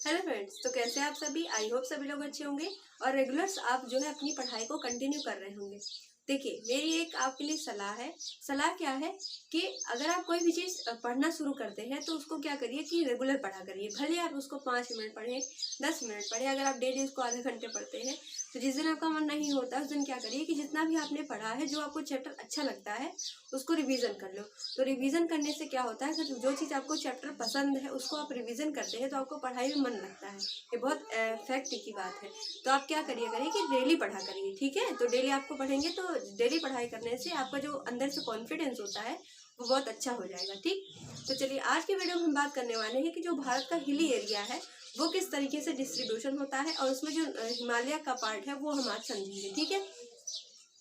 Hello friends, तो कैसे आप सभी। आई होप सभी लोग अच्छे होंगे और रेगुलर्स आप जो है अपनी पढ़ाई को कंटिन्यू कर रहे होंगे। देखिए, मेरी एक आपके लिए सलाह है। सलाह क्या है कि अगर आप कोई भी चीज़ पढ़ना शुरू करते हैं तो उसको क्या करिए कि रेगुलर पढ़ा करिए। भले आप उसको 5 मिनट पढ़ें, 10 मिनट पढ़ें। अगर आप डेली उसको आधे घंटे पढ़ते हैं तो जिस दिन आपका मन नहीं होता उस दिन क्या करिए कि जितना भी आपने पढ़ा है, जो आपको चैप्टर अच्छा लगता है उसको रिवीजन कर लो। तो रिवीजन करने से क्या होता है कि जो चीज़ आपको चैप्टर पसंद है उसको आप रिवीजन करते हैं तो आपको पढ़ाई में मन लगता है। ये बहुत फैक्ट की बात है। तो आप क्या करिए कि डेली पढ़ा करिए, ठीक है। तो डेली आपको पढ़ेंगे तो डेली पढ़ाई करने से आपका जो अंदर से कॉन्फिडेंस होता है वो बहुत अच्छा हो जाएगा, ठीक। तो चलिए, आज के वीडियो में हम बात करने वाले हैं कि जो भारत का हिली एरिया है वो किस तरीके से डिस्ट्रीब्यूशन होता है और उसमें जो हिमालय का पार्ट है वो हम आज समझेंगे, ठीक है।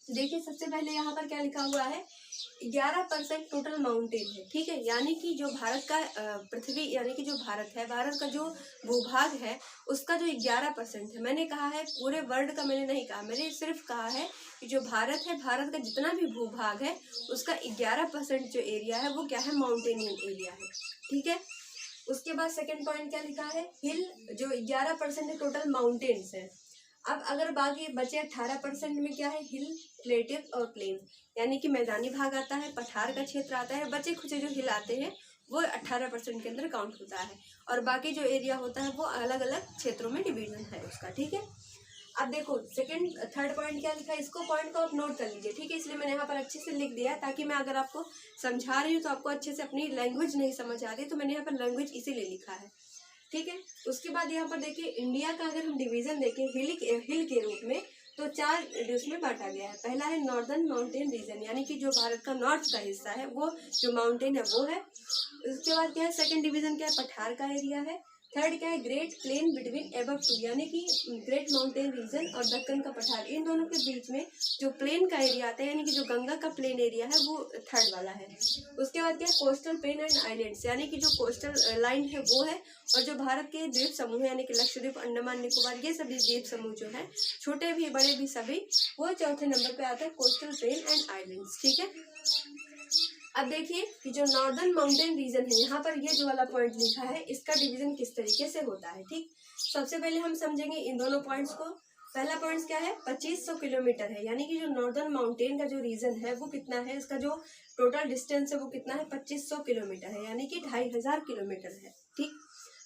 देखिए, सबसे पहले यहाँ पर क्या लिखा हुआ है, 11% टोटल माउंटेन है, ठीक है। यानी कि जो भारत का पृथ्वी यानी कि जो भारत है, भारत का जो भूभाग है उसका जो 11% है। मैंने कहा है पूरे वर्ल्ड का मैंने नहीं कहा, मैंने सिर्फ कहा है कि जो भारत है, भारत का जितना भी भूभाग है उसका 11% जो एरिया है वो क्या है, माउंटेनियन एरिया है, ठीक है। उसके बाद सेकेंड पॉइंट क्या लिखा है, हिल जो 11% है टोटल माउंटेन्स है। अब अगर बाकी बचे 18% में क्या है, हिल, प्लेटिव और प्लेन, यानी कि मैदानी भाग आता है, पठार का क्षेत्र आता है। बचे खुचे जो हिल आते हैं वो 18% के अंदर काउंट होता है और बाकी जो एरिया होता है वो अलग अलग क्षेत्रों में डिवीजन है उसका, ठीक है। अब देखो सेकंड थर्ड पॉइंट क्या लिखा है, इसको पॉइंट को आप नोट कर लीजिए, ठीक है। इसलिए मैंने यहाँ पर अच्छे से लिख दिया ताकि मैं अगर आपको समझा रही हूँ तो आपको अच्छे से अपनी लैंग्वेज नहीं समझ आ रही, तो मैंने यहाँ पर लैंग्वेज इसीलिए लिखा है, ठीक है। उसके बाद यहाँ पर देखिए, इंडिया का अगर हम डिवीजन देखें हिल के रूप में तो 4 उसमें बांटा गया है। पहला है नॉर्दर्न माउंटेन रीजन, यानी कि जो भारत का नॉर्थ का हिस्सा है वो जो माउंटेन है वो है। उसके बाद क्या है, सेकंड डिवीजन क्या है, पठार का एरिया है। थर्ड क्या है, great plane between above two, यानी कि ग्रेट माउंटेन रीजन और दक्कन का पठार, इन दोनों के बीच में जो प्लेन का एरिया आता है, यानी कि जो गंगा का प्लेन एरिया है वो थर्ड वाला है। उसके बाद क्या है, कोस्टल प्लेन एंड आइलैंड्स, यानी कि जो कोस्टल लाइन है वो है। और जो भारत के द्वीप समूह है, यानी कि लक्षद्वीप, अंडमान निकोबार, ये सभी द्वीप समूह जो है, छोटे भी बड़े भी सभी, वो चौथे नंबर पे आता है, कोस्टल प्लेन एंड आइलैंड्स, ठीक है। अब देखिए कि जो नॉर्दर्न माउंटेन रीजन है, यहाँ पर ये जो वाला पॉइंट लिखा है इसका डिवीजन किस तरीके से होता है, ठीक। सबसे पहले हम समझेंगे इन दोनों पॉइंट्स को। पहला पॉइंट क्या है, 2500 किलोमीटर है, यानी कि जो नॉर्दर्न माउंटेन का जो रीजन है वो कितना है, इसका जो टोटल डिस्टेंस है वो कितना है, 2500 किलोमीटर है, यानी कि 2500 किलोमीटर है, ठीक।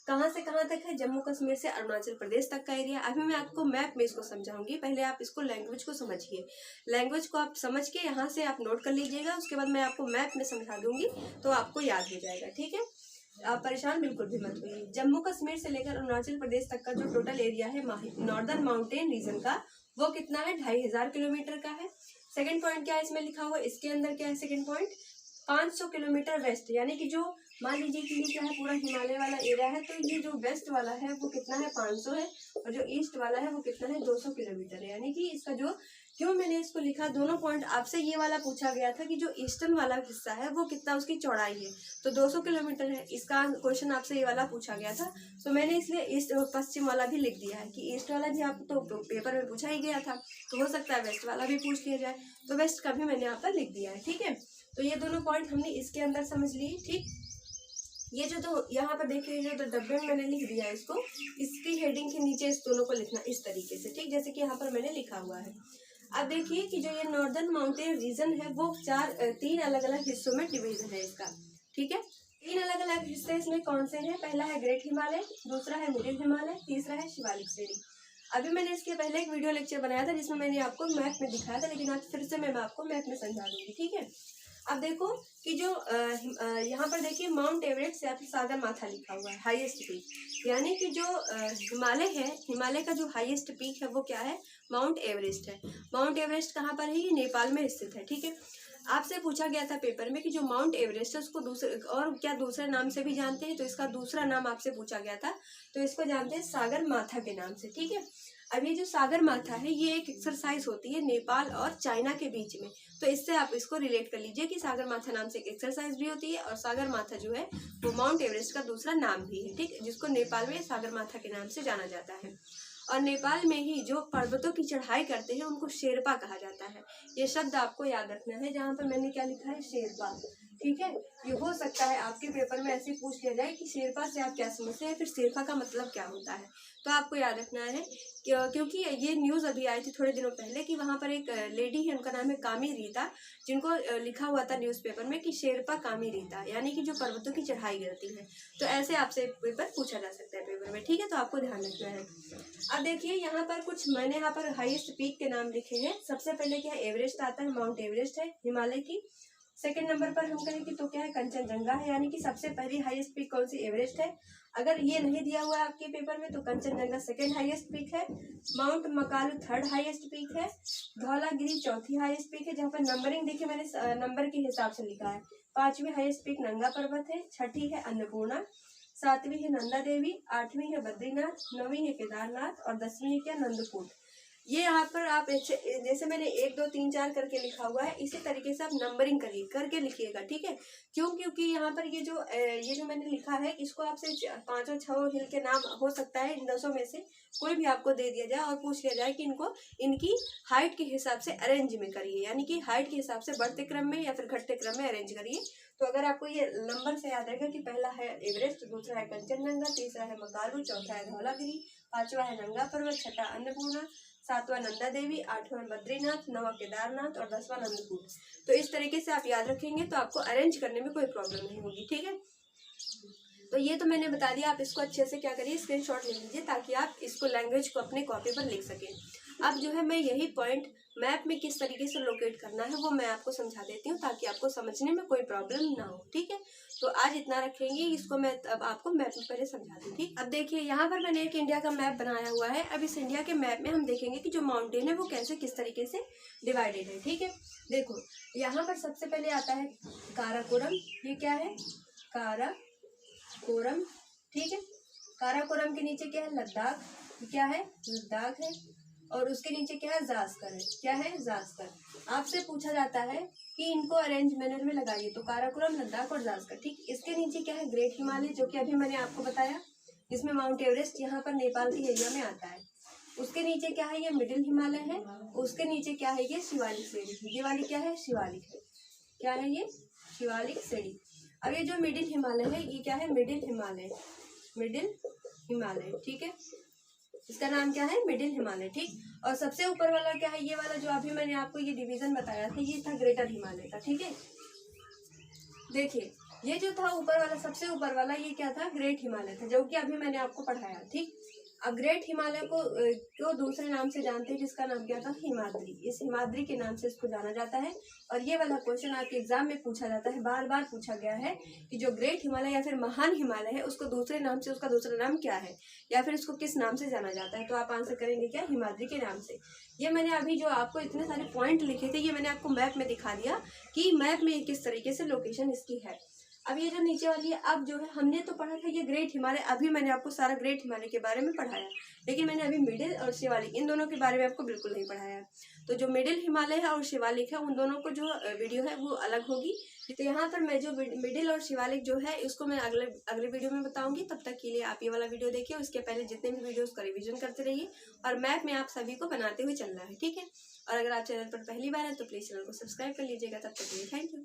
कहाँ से कहाँ तक है, जम्मू कश्मीर से अरुणाचल प्रदेश तक का एरिया। अभी मैं आपको मैप में इसको समझाऊंगी, पहले आप इसको लैंग्वेज को समझिए। लैंग्वेज को आप समझ के यहाँ से आप नोट कर लीजिएगा, उसके बाद मैं आपको मैप में समझा दूंगी तो आपको याद हो जाएगा, ठीक है। आप परेशान बिल्कुल भी मत होइए। जम्मू कश्मीर से लेकर अरुणाचल प्रदेश तक का जो टोटल एरिया है नॉर्दर्न माउंटेन रीजन का, वो कितना है, 2500 किलोमीटर का है। सेकंड पॉइंट क्या है इसमें लिखा हुआ है, इसके अंदर क्या है, सेकंड पॉइंट 500 किलोमीटर वेस्ट, यानी कि जो मान लीजिए कि ये क्या है, पूरा हिमालय वाला एरिया है, तो ये जो वेस्ट वाला है वो कितना है, 500 है, और जो ईस्ट वाला है वो कितना है, 200 किलोमीटर है। यानी कि इसका जो, क्यों मैंने इसको लिखा, दोनों पॉइंट आपसे ये वाला पूछा गया था कि जो ईस्टर्न वाला हिस्सा है वो कितना उसकी चौड़ाई है, तो 200 किलोमीटर है। इसका क्वेश्चन आपसे ये वाला पूछा गया था, तो मैंने इसलिए ईस्ट पश्चिम वाला भी लिख दिया है कि ईस्ट वाला भी आपको तो पेपर में पूछा ही गया था, तो हो सकता है वेस्ट वाला भी पूछ लिया जाए, तो वेस्ट का भी मैंने यहाँ पर लिख दिया है, ठीक है। तो ये दोनों पॉइंट हमने इसके अंदर समझ लिए, ठीक। ये जो तो यहाँ पर देखिए, जो तो डब्बे में मैंने लिख दिया है इसको, इसकी हेडिंग के नीचे इस दोनों को लिखना इस तरीके से, ठीक, जैसे कि यहाँ पर मैंने लिखा हुआ है। अब देखिए कि जो ये नॉर्दर्न माउंटेन रीजन है वो 3 अलग अलग हिस्सों में डिवीजन है इसका, ठीक है। 3 अलग अलग हिस्से इसमें कौन से हैं, पहला है ग्रेट हिमालय, दूसरा है मिडिल हिमालय, तीसरा है शिवालिक श्रेणी। अभी मैंने इसके पहले एक वीडियो लेक्चर बनाया था जिसमें मैंने आपको मैप में दिखाया था, लेकिन आज फिर से मैं आपको मैप में समझा दूंगी, ठीक है। अब देखो कि जो यहाँ पर देखिए माउंट एवरेस्ट या फिर सागर माथा लिखा हुआ है, हाईएस्ट पीक, यानी कि जो हिमालय है, हिमालय का जो हाईएस्ट पीक है वो क्या है, माउंट एवरेस्ट है। माउंट एवरेस्ट कहाँ पर है, ये नेपाल में स्थित है, ठीक है। आपसे पूछा गया था पेपर में कि जो माउंट एवरेस्ट है उसको दूसरे और क्या दूसरे नाम से भी जानते हैं, तो इसका दूसरा नाम आपसे पूछा गया था, तो इसको जानते हैं सागर माथा के नाम से, ठीक है। अब ये जो सागर माथा है ये एक एक्सरसाइज होती है नेपाल और चाइना के बीच में, तो इससे आप इसको रिलेट कर लीजिए कि सागर माथा नाम से एक एक्सरसाइज भी होती है और सागर माथा जो है वो माउंट एवरेस्ट का दूसरा नाम भी है, ठीक, जिसको नेपाल में सागर माथा के नाम से जाना जाता है। और नेपाल में ही जो पर्वतों की चढ़ाई करते हैं उनको शेरपा कहा जाता है। ये शब्द आपको याद रखना है। जहाँ पर मैंने क्या लिखा है, शेरपा, ठीक है। ये हो सकता है आपके पेपर में ऐसे पूछ लिया जाए कि शेरपा से आप क्या समझते हैं, फिर शेरपा का मतलब क्या होता है। तो आपको याद रखना है क्योंकि ये न्यूज़ अभी आई थी थोड़े दिनों पहले कि वहाँ पर एक लेडी है, उनका नाम है कामी रीता, जिनको लिखा हुआ था न्यूज़पेपर में कि शेरपा कामी रीता, यानी कि जो पर्वतों की चढ़ाई करती है। तो ऐसे आपसे पेपर पूछा जा सकता है पेपर में, ठीक है। तो आपको ध्यान रखना है। अब देखिए यहाँ पर कुछ मैंने यहाँ पर हाईएस्ट पीक के नाम लिखे हैं। सबसे पहले क्या है, एवरेस्ट आता है, माउंट एवरेस्ट है हिमालय की। सेकंड नंबर पर हम कहें कि तो क्या है, कंचनजंगा है, यानी कि सबसे पहली हाईएस्ट पीक कौन सी, एवरेस्ट है। अगर ये नहीं दिया हुआ है आपके पेपर में तो कंचनजंगा सेकंड हाईएस्ट पीक है, mount Makalu third highest peak है, धौलागिरी चौथी हाईएस्ट पीक है। जहाँ पर नंबरिंग देखिए मैंने नंबर के हिसाब से लिखा है। पांचवी हाईएस्ट पीक नंगा पर्वत है, छठी है अन्नपूर्णा, सातवीं है नंदा देवी, आठवीं है बद्रीनाथ, नौवीं है केदारनाथ और 10वीं है क्या, नंदकूट। ये यहाँ पर आप जैसे मैंने 1 2 3 4 करके लिखा हुआ है, इसी तरीके से आप नंबरिंग करके लिखिएगा, ठीक है। क्यों, क्योंकि यहाँ पर ये जो मैंने लिखा है, इसको आपसे 5 और 6 हिल के नाम हो सकता है, इन 10 में से कोई भी आपको दे दिया जाए और पूछ लिया जाए कि इनको इनकी हाइट के हिसाब से अरेंज में करिए, यानी कि हाइट के हिसाब से बढ़ते क्रम में या फिर घटते क्रम में अरेंज करिए। तो अगर आपको ये नंबर से याद रहेगा कि पहला है एवरेस्ट, दूसरा है कंचनजंगा, तीसरा है मकालू, चौथा है धौलागिरी, पांचवा है नंगा पर्वत, छठा अन्नपूर्णा, सातवां नंदा देवी, आठवां बद्रीनाथ, नौवां केदारनाथ और 10वां नंदकूट। तो इस तरीके से आप याद रखेंगे तो आपको अरेंज करने में कोई प्रॉब्लम नहीं होगी, ठीक है। तो ये तो मैंने बता दिया। आप इसको अच्छे से क्या करिए, स्क्रीनशॉट ले लीजिए ताकि आप इसको लैंग्वेज को अपने कॉपी पर लिख सकें। अब जो है मैं यही पॉइंट मैप में किस तरीके से लोकेट करना है वो मैं आपको समझा देती हूँ ताकि आपको समझने में कोई प्रॉब्लम ना हो, ठीक है। तो आज इतना रखेंगे, इसको मैं अब आपको मैप में पहले समझा दूँ, ठीक। अब देखिए यहाँ पर मैंने एक इंडिया का मैप बनाया हुआ है। अब इस इंडिया के मैप में हम देखेंगे कि जो माउंटेन है वो कैसे किस तरीके से डिवाइडेड है, ठीक है। देखो यहाँ पर सबसे पहले आता है काराकोरम। ये क्या है, काराकोरम, ठीक है। काराकोरम के नीचे क्या है, लद्दाख, क्या है, लद्दाख है। और उसके नीचे क्या है, जास्कर है, क्या है, जास्कर। आपसे पूछा जाता है कि इनको अरेंज मैनर में लगाइए, तो काराकोरम, लद्दाख और जास्कर, ठीक। इसके नीचे क्या है, ग्रेट हिमालय, जो कि अभी मैंने आपको बताया, इसमें माउंट एवरेस्ट यहाँ पर नेपाल के एरिया में आता है। उसके नीचे क्या है, ये मिडिल हिमालय है। उसके नीचे क्या है, ये शिवालिक श्रेणी। ये वाली क्या है, शिवालिक है, क्या है ये, शिवालिक श्रेणी। अब ये जो मिडिल हिमालय है ये क्या है, मिडिल हिमालय, मिडिल हिमालय, ठीक है। इसका नाम क्या है, मिडिल हिमालय, ठीक। और सबसे ऊपर वाला क्या है, ये वाला जो अभी मैंने आपको ये डिवीजन बताया था, ये था ग्रेटर हिमालय का, ठीक है। देखिए ये जो था ऊपर वाला, सबसे ऊपर वाला, ये क्या था, ग्रेट हिमालय था, जो कि अभी मैंने आपको पढ़ाया, ठीक। अब ग्रेट हिमालय को दूसरे नाम से जानते हैं, जिसका नाम क्या था, हिमाद्री। इस हिमाद्री के नाम से इसको जाना जाता है। और ये वाला क्वेश्चन आपके एग्जाम में पूछा जाता है, बार बार पूछा गया है कि जो ग्रेट हिमालय या फिर महान हिमालय है उसको दूसरे नाम से, उसका दूसरा नाम क्या है, या फिर इसको किस नाम से जाना जाता है। तो आप आंसर करेंगे क्या, हिमाद्री के नाम से। ये मैंने अभी जो आपको इतने सारे पॉइंट लिखे थे, ये मैंने आपको मैप में दिखा दिया कि मैप में किस तरीके से लोकेशन इसकी है। अब ये जो नीचे वाली है, अब जो है हमने तो पढ़ा था ये ग्रेट हिमालय, अभी मैंने आपको सारा ग्रेट हिमालय के बारे में पढ़ाया, लेकिन मैंने अभी मिडिल और शिवालिक इन दोनों के बारे में आपको बिल्कुल नहीं पढ़ाया। तो जो मिडिल हिमालय है और शिवालिक है, उन दोनों को जो वीडियो है वो अलग होगी। तो यहाँ पर मैं जो मिडिल और शिवालिक जो है इसको मैं अगले वीडियो में बताऊंगी। तब तक के लिए आप ये वाला वीडियो देखिए, उसके पहले जितने भी वीडियो उसका रिविजन करते रहिए और मैप में आप सभी को बनाते हुए चलना है, ठीक है। और अगर आप चैनल पर पहली बार है तो प्लीज चैनल को सब्सक्राइब कर लीजिएगा। तब तक के लिए थैंक यू।